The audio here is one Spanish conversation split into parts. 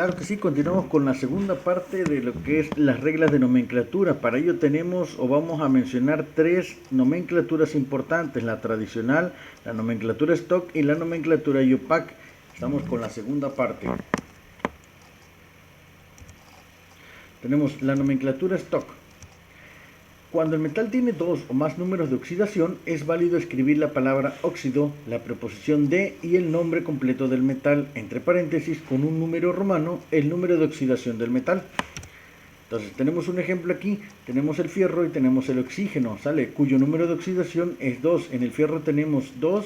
Claro que sí, continuamos con la segunda parte de lo que es las reglas de nomenclatura. Para ello tenemos o vamos a mencionar tres nomenclaturas importantes: la tradicional, la nomenclatura stock y la nomenclatura UPAC. Estamos con la segunda parte. Tenemos la nomenclatura stock. Cuando el metal tiene dos o más números de oxidación, es válido escribir la palabra óxido, la preposición de y el nombre completo del metal, entre paréntesis, con un número romano, el número de oxidación del metal. Entonces tenemos un ejemplo aquí, tenemos el fierro y tenemos el oxígeno, ¿sale? Cuyo número de oxidación es 2. En el fierro tenemos 2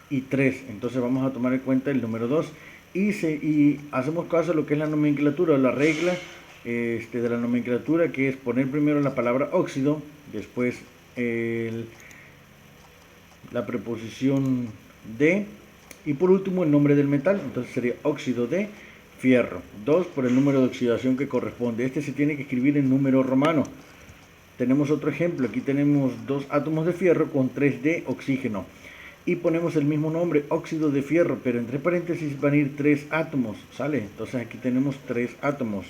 y 3, entonces vamos a tomar en cuenta el número 2. Y hacemos caso a lo que es la nomenclatura o la regla de la nomenclatura, que es poner primero la palabra óxido, después la preposición de y por último el nombre del metal. Entonces sería óxido de fierro, 2 por el número de oxidación que corresponde. Este se tiene que escribir en número romano. Tenemos otro ejemplo, aquí tenemos 2 átomos de fierro con 3 de oxígeno y ponemos el mismo nombre, óxido de fierro, pero entre paréntesis van a ir 3 átomos, ¿sale? Entonces aquí tenemos 3 átomos.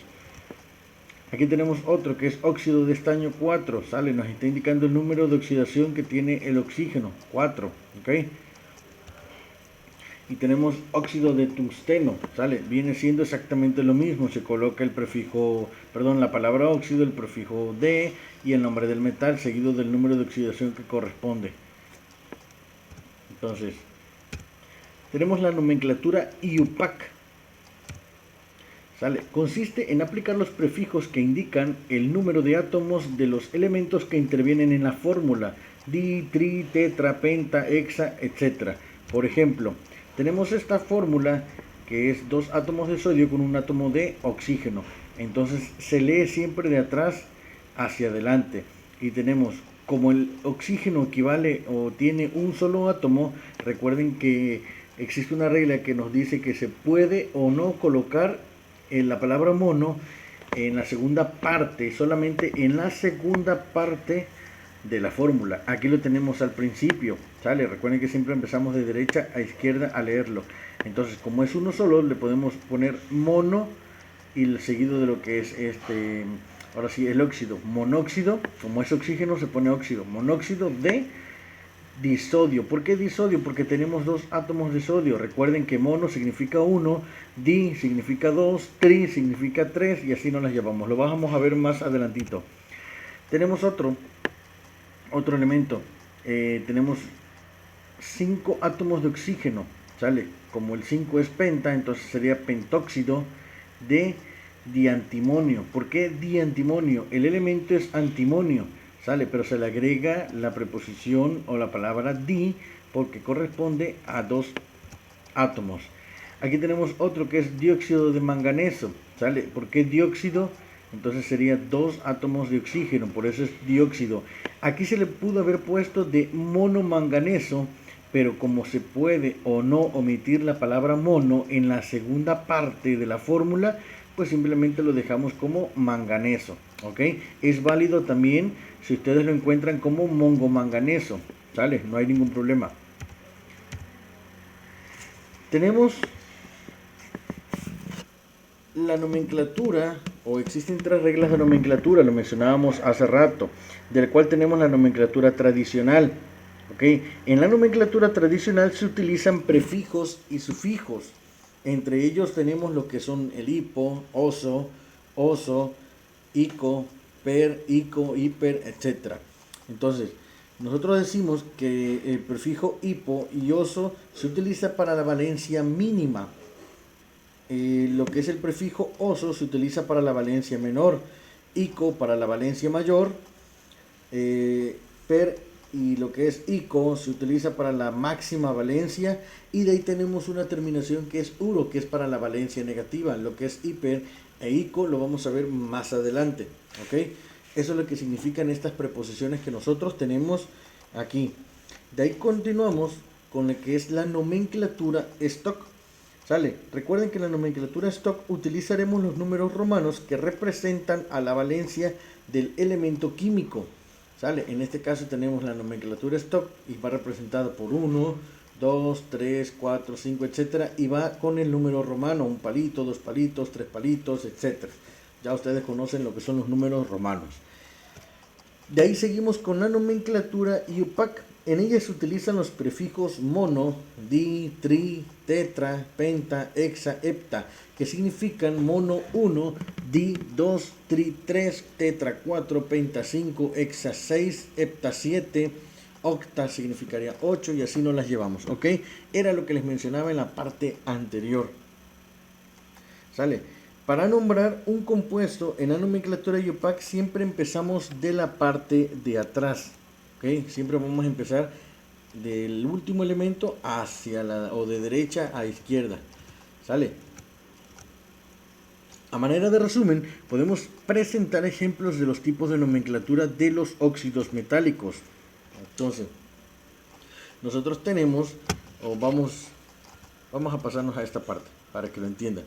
Aquí tenemos otro que es óxido de estaño 4, ¿sale? Nos está indicando el número de oxidación que tiene el oxígeno, 4, ¿ok? Y tenemos óxido de tungsteno, ¿sale? Viene siendo exactamente lo mismo, se coloca el prefijo, perdón, la palabra óxido, el prefijo de y el nombre del metal seguido del número de oxidación que corresponde. Entonces, tenemos la nomenclatura IUPAC. ¿Sale? Consiste en aplicar los prefijos que indican el número de átomos de los elementos que intervienen en la fórmula: di, tri, tetra, penta, hexa, etc. Por ejemplo, tenemos esta fórmula que es 2 átomos de sodio con un átomo de oxígeno. Entonces se lee siempre de atrás hacia adelante. Y tenemos, como el oxígeno equivale o tiene un solo átomo, recuerden que existe una regla que nos dice que se puede o no colocar en la palabra mono en la segunda parte, solamente en la segunda parte de la fórmula. Aquí lo tenemos al principio, ¿sale? Recuerden que siempre empezamos de derecha a izquierda a leerlo. Entonces, como es uno solo, le podemos poner mono y el seguido de lo que es ahora sí, el óxido. Monóxido, como es oxígeno, se pone óxido. Monóxido de disodio. ¿Por qué disodio? Porque tenemos 2 átomos de sodio. Recuerden que mono significa 1, di significa 2, tri significa 3 y así nos las llevamos. Lo vamos a ver más adelantito. Tenemos otro elemento. Tenemos 5 átomos de oxígeno, ¿sale? Como el 5 es penta, entonces sería pentóxido de diantimonio. ¿Por qué diantimonio? El elemento es antimonio, ¿sale? Pero se le agrega la preposición o la palabra di porque corresponde a 2 átomos. Aquí tenemos otro que es dióxido de manganeso, ¿sale? ¿Por qué dióxido? Entonces sería 2 átomos de oxígeno, por eso es dióxido. Aquí se le pudo haber puesto de monomanganeso, pero como se puede o no omitir la palabra mono en la segunda parte de la fórmula, pues simplemente lo dejamos como manganeso, ¿ok? Es válido también si ustedes lo encuentran como mongomanganeso, ¿sale? No hay ningún problema. Tenemos la nomenclatura, o existen 3 reglas de nomenclatura, lo mencionábamos hace rato, del cual tenemos la nomenclatura tradicional. ¿Okay? En la nomenclatura tradicional se utilizan prefijos y sufijos. Entre ellos tenemos lo que son el hipo, oso, ico, per, ico, hiper, etc. Entonces, nosotros decimos que el prefijo hipo y oso se utiliza para la valencia mínima. Lo que es el prefijo oso se utiliza para la valencia menor, ico para la valencia mayor, per y lo que es ico se utiliza para la máxima valencia, y de ahí tenemos una terminación que es uro, que es para la valencia negativa. Lo que es hiper e ico lo vamos a ver más adelante, ¿ok? Eso es lo que significan estas preposiciones que nosotros tenemos aquí. De ahí continuamos con lo que es la nomenclatura stock. ¿Sale? Recuerden que en la nomenclatura stock utilizaremos los números romanos que representan a la valencia del elemento químico. ¿Sale? En este caso tenemos la nomenclatura stock y va representada por 1, 2, 3, 4, 5, etcétera, y va con el número romano, un palito, dos palitos, tres palitos, etcétera. Ya ustedes conocen lo que son los números romanos. De ahí seguimos con la nomenclatura IUPAC. En ella se utilizan los prefijos mono, di, tri, tetra, penta, hexa, hepta, que significan mono 1, di 2, tri 3, tetra 4, penta 5, hexa 6, hepta 7, octa significaría 8 y así nos las llevamos, ¿ok? Era lo que les mencionaba en la parte anterior. ¿Sale? Para nombrar un compuesto en la nomenclatura IUPAC siempre empezamos de la parte de atrás, ¿ok? Siempre vamos a empezar del último elemento hacia o de derecha a izquierda, ¿sale? A manera de resumen, podemos presentar ejemplos de los tipos de nomenclatura de los óxidos metálicos. Entonces, nosotros tenemos, o vamos a pasarnos a esta parte para que lo entiendan.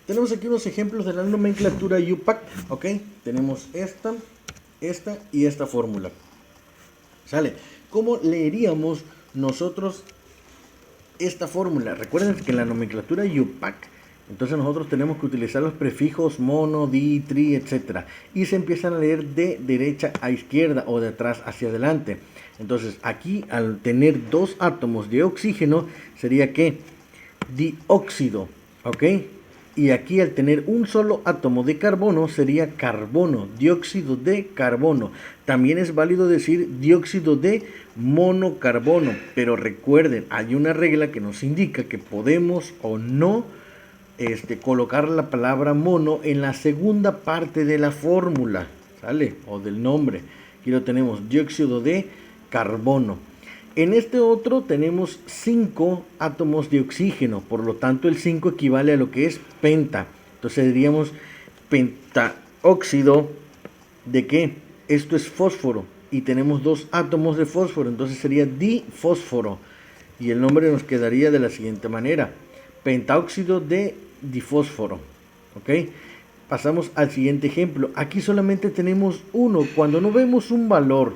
Tenemos aquí unos ejemplos de la nomenclatura IUPAC, ¿ok? Tenemos esta y esta fórmula. ¿Sale? ¿Cómo leeríamos nosotros esta fórmula? Recuerden que en la nomenclatura IUPAC, entonces nosotros tenemos que utilizar los prefijos mono, di, tri, etc. Y se empiezan a leer de derecha a izquierda o de atrás hacia adelante. Entonces aquí al tener dos átomos de oxígeno sería que dióxido, ¿ok? Y aquí al tener un solo átomo de carbono sería carbono, dióxido de carbono. También es válido decir dióxido de monocarbono, pero recuerden, hay una regla que nos indica que podemos o no colocar la palabra mono en la segunda parte de la fórmula, ¿sale? O del nombre. Aquí lo tenemos, dióxido de carbono. En este otro tenemos 5 átomos de oxígeno, por lo tanto el 5 equivale a lo que es penta. Entonces diríamos pentaóxido de ¿qué? Esto es fósforo y tenemos 2 átomos de fósforo, entonces sería difósforo. Y el nombre nos quedaría de la siguiente manera, pentaóxido de difósforo. ¿Ok? Pasamos al siguiente ejemplo. Aquí solamente tenemos uno. Cuando no vemos un valor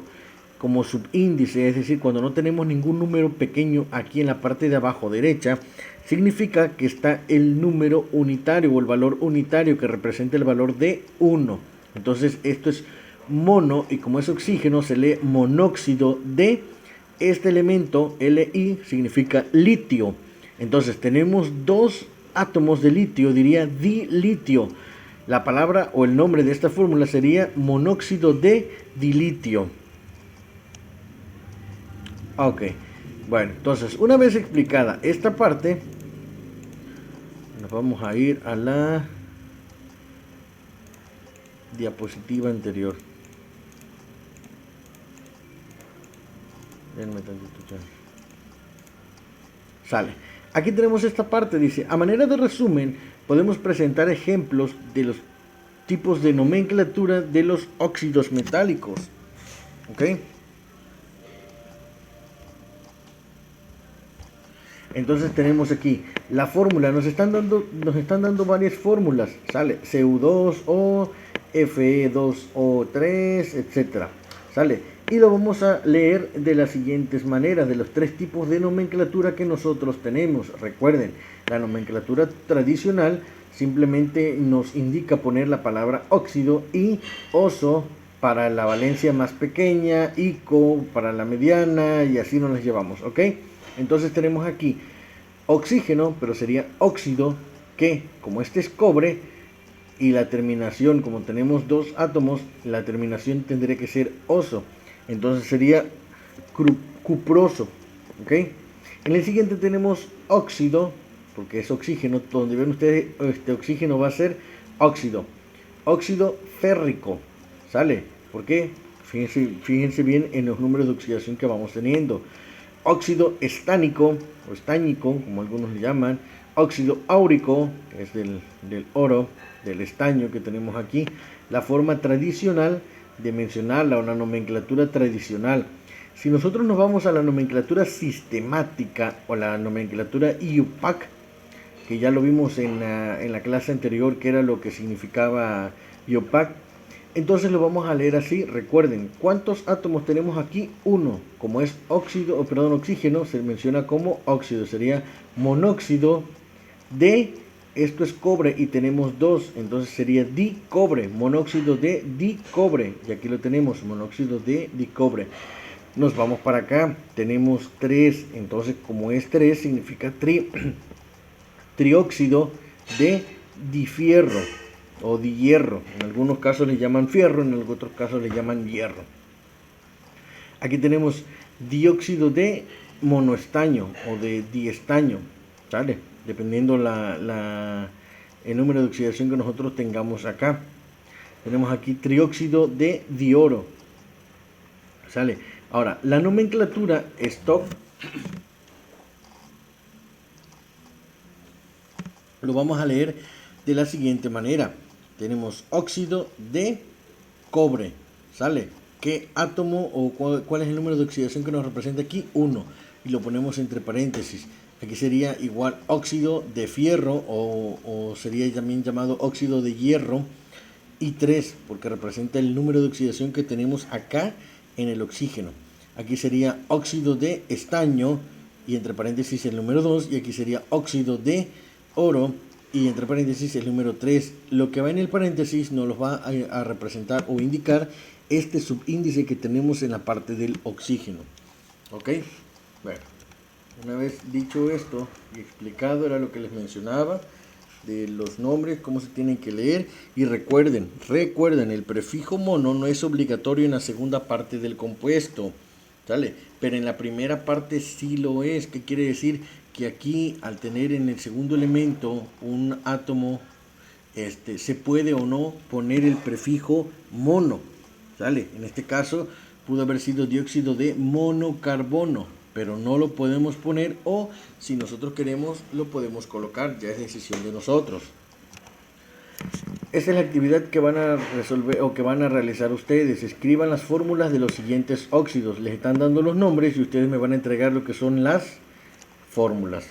como subíndice, es decir, cuando no tenemos ningún número pequeño aquí en la parte de abajo derecha, significa que está el número unitario o el valor unitario que representa el valor de 1. Entonces esto es mono y como es oxígeno se lee monóxido de este elemento, Li significa litio. Entonces tenemos 2 átomos de litio, diría dilitio. La palabra o el nombre de esta fórmula sería monóxido de dilitio. Ok, bueno, entonces una vez explicada esta parte, nos vamos a ir a la diapositiva anterior. Denme tantito chance. Sale. Aquí tenemos esta parte, dice, a manera de resumen, podemos presentar ejemplos de los tipos de nomenclatura de los óxidos metálicos. ¿Ok? Entonces tenemos aquí la fórmula, nos están dando varias fórmulas, sale Cu2O, Fe2O3, etcétera, sale. Y lo vamos a leer de las siguientes maneras, de los 3 tipos de nomenclatura que nosotros tenemos. Recuerden, la nomenclatura tradicional simplemente nos indica poner la palabra óxido y oso para la valencia más pequeña, ico para la mediana y así nos las llevamos, ¿ok? Entonces tenemos aquí oxígeno, pero sería óxido, que como este es cobre y la terminación, como tenemos 2 átomos, la terminación tendría que ser oso. Entonces sería cuproso, ¿ok? En el siguiente tenemos óxido, porque es oxígeno, donde ven ustedes este oxígeno va a ser óxido. Óxido férrico, ¿sale? ¿Por qué? Fíjense bien en los números de oxidación que vamos teniendo. Óxido estánico o estáñico, como algunos le llaman, óxido áurico, que es del oro, del estaño que tenemos aquí, la forma tradicional de mencionarla o la nomenclatura tradicional. Si nosotros nos vamos a la nomenclatura sistemática o la nomenclatura IUPAC, que ya lo vimos en la clase anterior, que era lo que significaba IUPAC, Entonces lo vamos a leer así. Recuerden, ¿cuántos átomos tenemos aquí? Uno. Como es oxígeno, se menciona como óxido. Sería monóxido de, esto es cobre y tenemos dos. Entonces sería dicobre, monóxido de dicobre. Y aquí lo tenemos, monóxido de dicobre. Nos vamos para acá. Tenemos 3. Entonces como es 3 significa trióxido de difierro o de hierro. En algunos casos le llaman fierro, en otros casos le llaman hierro. Aquí tenemos dióxido de monoestaño o de diestaño, ¿sale? Dependiendo el número de oxidación que nosotros tengamos acá. Tenemos aquí trióxido de dioro, ¿sale? Ahora, la nomenclatura Stock lo vamos a leer de la siguiente manera. Tenemos óxido de cobre, ¿sale? ¿Qué átomo o cuál es el número de oxidación que nos representa aquí? 1. Y lo ponemos entre paréntesis. Aquí sería igual óxido de fierro o sería también llamado óxido de hierro. Y 3, porque representa el número de oxidación que tenemos acá en el oxígeno. Aquí sería óxido de estaño y entre paréntesis el número 2. Y aquí sería óxido de oro y entre paréntesis el número 3. Lo que va en el paréntesis nos lo va a representar o indicar este subíndice que tenemos en la parte del oxígeno. ¿Ok? Bueno, una vez dicho esto y explicado, era lo que les mencionaba de los nombres, cómo se tienen que leer. Y recuerden, el prefijo mono no es obligatorio en la segunda parte del compuesto, ¿sale? Pero en la primera parte sí lo es. ¿Qué quiere decir? Que aquí, al tener en el segundo elemento un átomo, se puede o no poner el prefijo mono, ¿sale? En este caso pudo haber sido dióxido de monocarbono, pero no lo podemos poner, o si nosotros queremos lo podemos colocar, ya es decisión de nosotros. Esa es la actividad que van a resolver o que van a realizar ustedes. Escriban las fórmulas de los siguientes óxidos. Les están dando los nombres y ustedes me van a entregar lo que son las fórmulas.